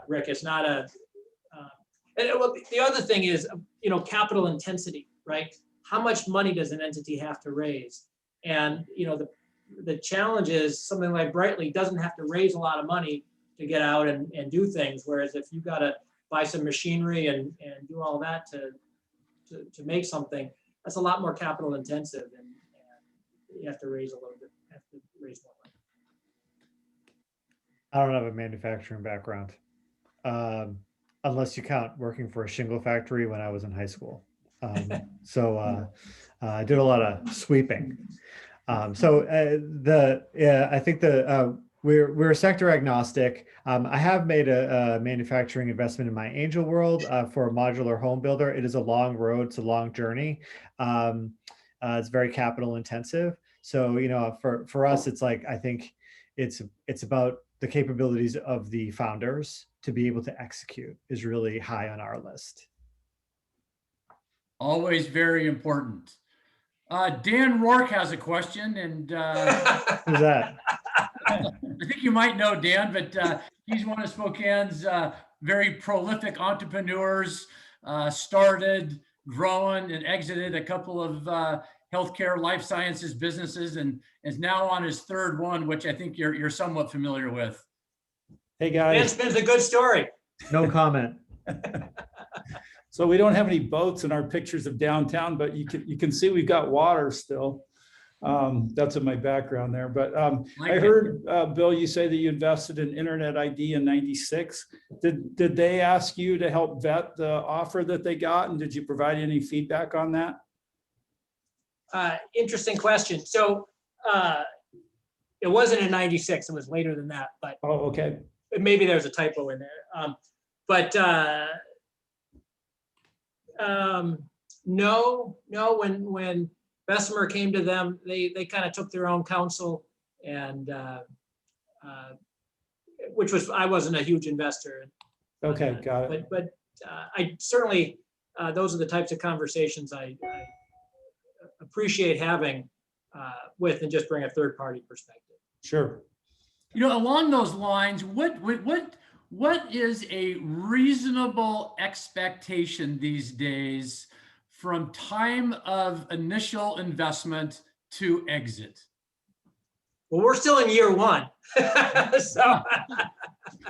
Rick, it's not a. And the other thing is, capital intensity, right? How much money does an entity have to raise? And the challenge is something like Brightly doesn't have to raise a lot of money to get out and do things. Whereas if you got to buy some machinery and do all that to make something, that's a lot more capital intensive, and you have to raise a little bit, raise more money. I don't have a manufacturing background, unless you count working for a shingle factory when I was in high school. I did a lot of sweeping. I think we're sector agnostic. I have made a manufacturing investment in my angel world for a modular home builder. It is a long road. It's a long journey. It's very capital intensive. So, for us, it's like, I think it's about the capabilities of the founders to be able to execute is really high on our list. Always very important. Dan Rourke has a question, and Who's that? I think you might know Dan, but he's one of Spokane's very prolific entrepreneurs. Started, grown, and exited a couple of healthcare life sciences businesses, and is now on his third one, which I think you're somewhat familiar with. Hey guys. Dan spins a good story. No comment. So we don't have any boats in our pictures of downtown, but you can see we've got water still. That's in my background there. But Like I it. heard, Bill, you say that you invested in Internet ID in '96. Did they ask you to help vet the offer that they got? And did you provide any feedback on that? Interesting question. So it wasn't in '96, it was later than that, but Oh, okay. maybe there's a typo in there. But no, when Bessemer came to them, they kind of took their own counsel, and which was, I wasn't a huge investor. Okay, got it. But I certainly, those are the types of conversations I appreciate having with, and just bring a third party perspective. Sure. You know, along those lines, what is a reasonable expectation these days from time of initial investment to exit? Well, we're still in year one. So,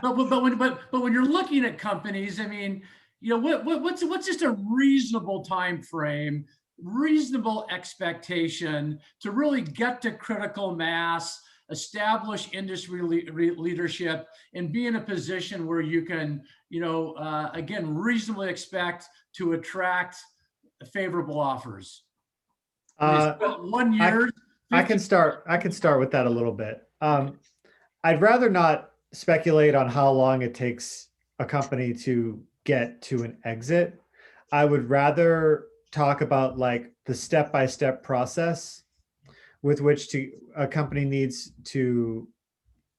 But when you're looking at companies, I mean, you know, what's just a reasonable time frame, reasonable expectation to really get to critical mass, establish industry leadership, and be in a position where you can, you know, again, reasonably expect to attract favorable offers? 1 year. I can start with that a little bit. I'd rather not speculate on how long it takes a company to get to an exit. I would rather talk about like the step-by-step process with which a company needs to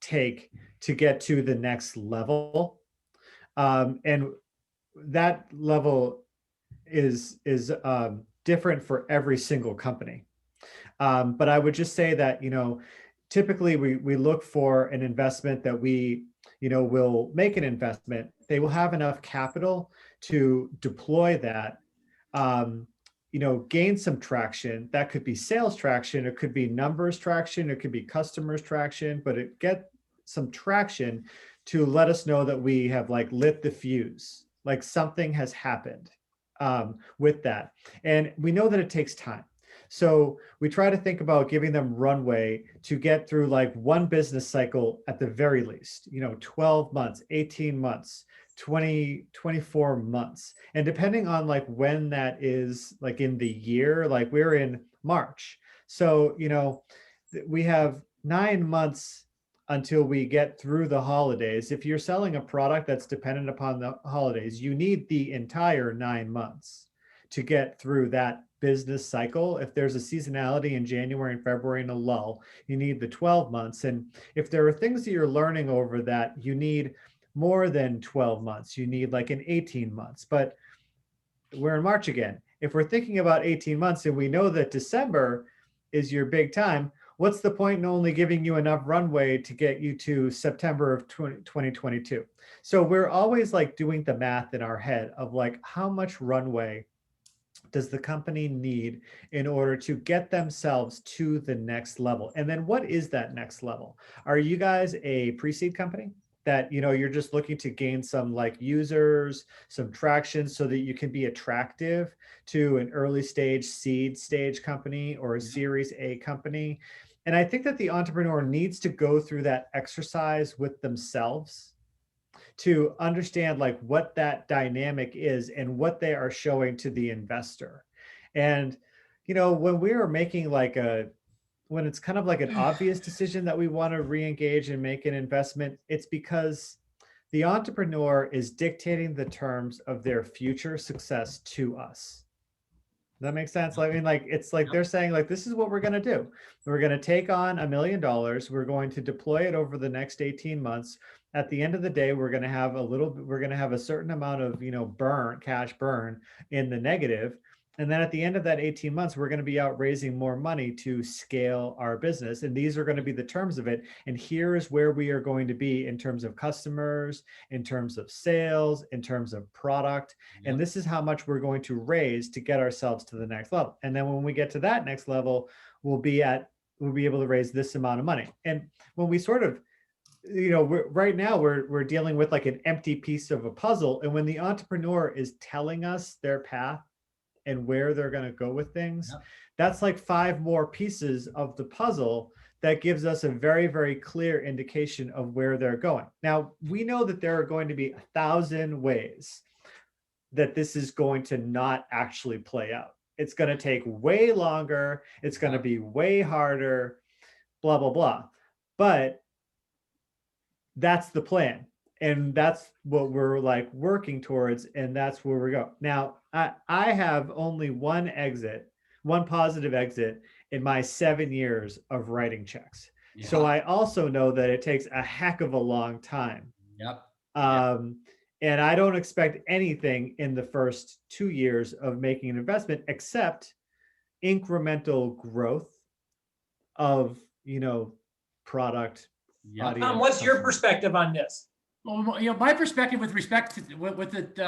take to get to the next level. And that level is different for every single company. But I would just say that, you know, typically we look for an investment that we, you know, will make an investment. They will have enough capital to deploy that, you know, gain some traction. That could be sales traction, it could be numbers traction, it could be customers traction, but it get some traction to let us know that we have like lit the fuse, like something has happened with that. And we know that it takes time. So we try to think about giving them runway to get through like one business cycle at the very least, you know, 12 months, 18 months, 20, 24 months. And depending on like when that is, like in the year, like we're in March. So, you know, we have 9 months until we get through the holidays. If you're selling a product that's dependent upon the holidays, you need the entire 9 months to get through that business cycle. If there's a seasonality in January and February and a lull, you need the 12 months. And if there are things that you're learning over that, you need more than 12 months. You need like an 18 months. But we're in March again. If we're thinking about 18 months and we know that December is your big time, what's the point in only giving you enough runway to get you to September of 2022? So we're always like doing the math in our head of like, how much runway does the company need in order to get themselves to the next level? And then what is that next level? Are you guys a pre-seed company that, you know, you're just looking to gain some like users, some traction so that you can be attractive to an early stage seed stage company or a Series A company? And I think that the entrepreneur needs to go through that exercise with themselves to understand like what that dynamic is and what they are showing to the investor. And, you know, when we are making like when it's kind of like an obvious decision that we want to re-engage and make an investment, it's because the entrepreneur is dictating the terms of their future success to us. Does that make sense? I mean, like, it's like they're saying like, this is what we're going to do. We're going to take on $1 million. We're going to deploy it over the next 18 months. At the end of the day, we're going to have a certain amount of, you know, cash burn in the negative. And then at the end of that 18 months, we're going to be out raising more money to scale our business. And these are going to be the terms of it. And here's where we are going to be in terms of customers, in terms of sales, in terms of product. And this is how much we're going to raise to get ourselves to the next level. And then when we get to that next level, we'll be able to raise this amount of money. And when we sort of, you know, right now we're dealing with like an empty piece of a puzzle. And when the entrepreneur is telling us their path and where they're going to go with things, Yep. that's like 5 more pieces of the puzzle that gives us a very, very clear indication of where they're going. Now, we know that there are going to be 1,000 ways that this is going to not actually play out. It's going to take way longer. It's going to be way harder, blah, blah, blah. But that's the plan. And that's what we're like working towards. And that's where we go. Now, I have only one positive exit in my 7 years of writing checks. Yeah. So I also know that it takes a heck of a long time. Yep. And I don't expect anything in the first 2 years of making an investment except incremental growth of, product. Yep. audience, Tom, what's your customer. perspective on this? Well, my perspective with respect to with it,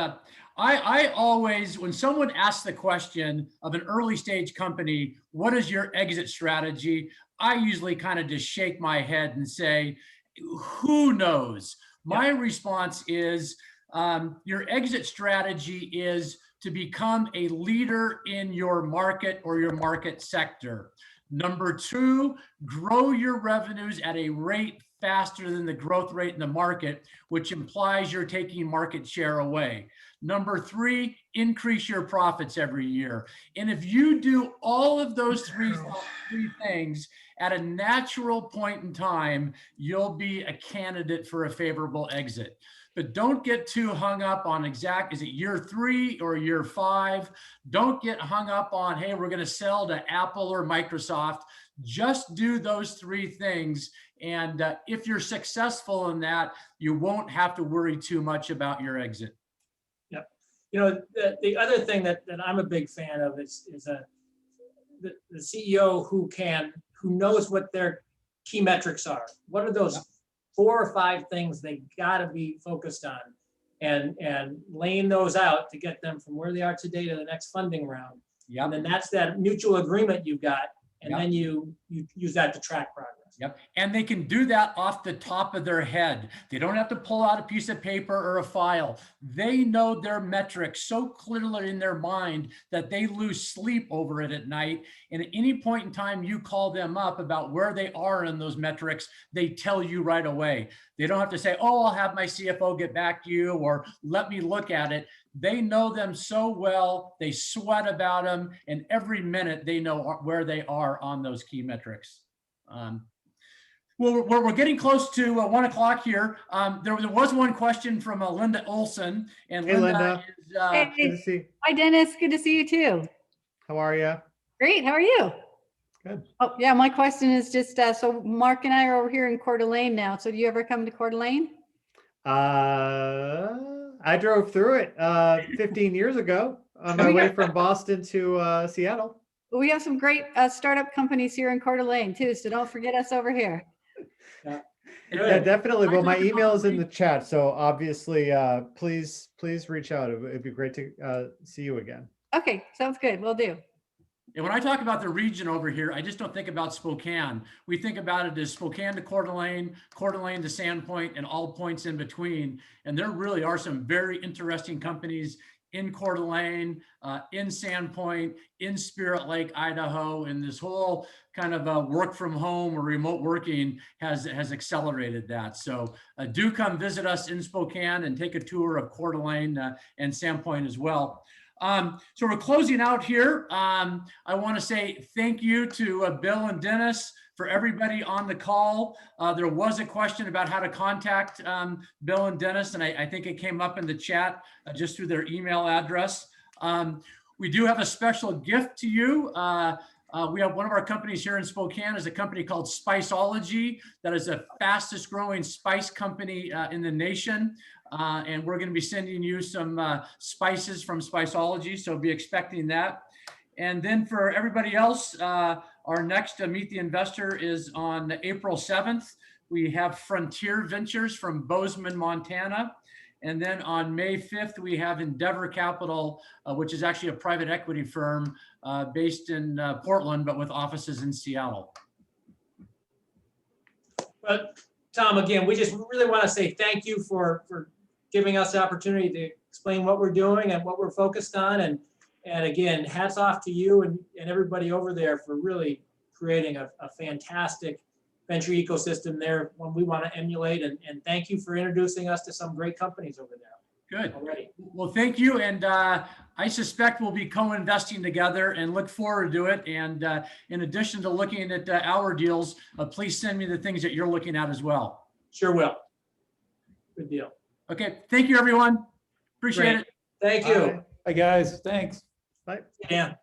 I always, when someone asks the question of an early stage company, what is your exit strategy? I usually kind of just shake my head and say, who knows? My response is, your exit strategy is to become a leader in your market or your market sector. Number 2, grow your revenues at a rate faster than the growth rate in the market, which implies you're taking market share away. Number 3, increase your profits every year. And if you do all of those three things at a natural point in time, you'll be a candidate for a favorable exit. But don't get too hung up on is it year 3 or year 5? Don't get hung up on, hey, we're going to sell to Apple or Microsoft. Just do those 3 things. And if you're successful in that, you won't have to worry too much about your exit. Yep. The other thing that I'm a big fan of is the CEO who knows what their key metrics are. What are those 4 or 5 things they got to be focused on, and laying those out to get them from where they are today to the next funding round. Yep. And then that's that mutual agreement you've got, and Yep. then you use that to track progress. Yep. And they can do that off the top of their head. They don't have to pull out a piece of paper or a file. They know their metrics so clearly in their mind that they lose sleep over it at night. And at any point in time you call them up about where they are in those metrics, they tell you right away. They don't have to say, oh, I'll have my CFO get back to you, or let me look at it. They know them so well, they sweat about them, and every minute they know where they are on those key metrics. Well, we're getting close to 1 o'clock here. There was one question from Linda Olson, and Hey, Linda. is, Good to see. Hi, Dennis. Good to see you too. How are you? Great. How are you? Good. Oh, yeah. My question is just, so Mark and I are over here in Coeur d'Alene now. So do you ever come to Coeur d'Alene? I drove through it 15 years ago on my way from Boston to Seattle. Well, we have some great startup companies here in Coeur d'Alene too. So don't forget us over here. Yeah, definitely. Well, my email is in the chat, so obviously, please reach out. It'd be great to see you again. Okay, sounds good. We'll do. And when I talk about the region over here, I just don't think about Spokane. We think about it as Spokane to Coeur d'Alene to Sandpoint, and all points in between. And there really are some very interesting companies in Coeur d'Alene, in Sandpoint, in Spirit Lake, Idaho, and this whole kind of work from home or remote working has accelerated that. So do come visit us in Spokane and take a tour of Coeur d'Alene and Sandpoint as well. So we're closing out here. I want to say thank you to Bill and Dennis, for everybody on the call. There was a question about how to contact Bill and Dennis, and I think it came up in the chat just through their email address. We do have a special gift to you. We have one of our companies here in Spokane is a company called Spiceology, that is the fastest growing spice company in the nation. And we're going to be sending you some spices from Spiceology, so be expecting that. And then for everybody else, our next Meet the Investor is on April 7th. We have Frontier Ventures from Bozeman, Montana. And then on May 5th, we have Endeavor Capital, which is actually a private equity firm based in Portland, but with offices in Seattle. But Tom, again, we just really want to say thank you for giving us the opportunity to explain what we're doing and what we're focused on. And And again, hats off to you and everybody over there for really creating a fantastic venture ecosystem there, one we want to emulate. And thank you for introducing us to some great companies over there Good. already. Well, thank you. And I suspect we'll be co-investing together and look forward to it. And in addition to looking at our deals, please send me the things that you're looking at as well. Sure will. Good deal. Okay. Thank you, everyone. Appreciate Great. it. Thank you. Bye. Hi, guys. Thanks. Bye. Dan.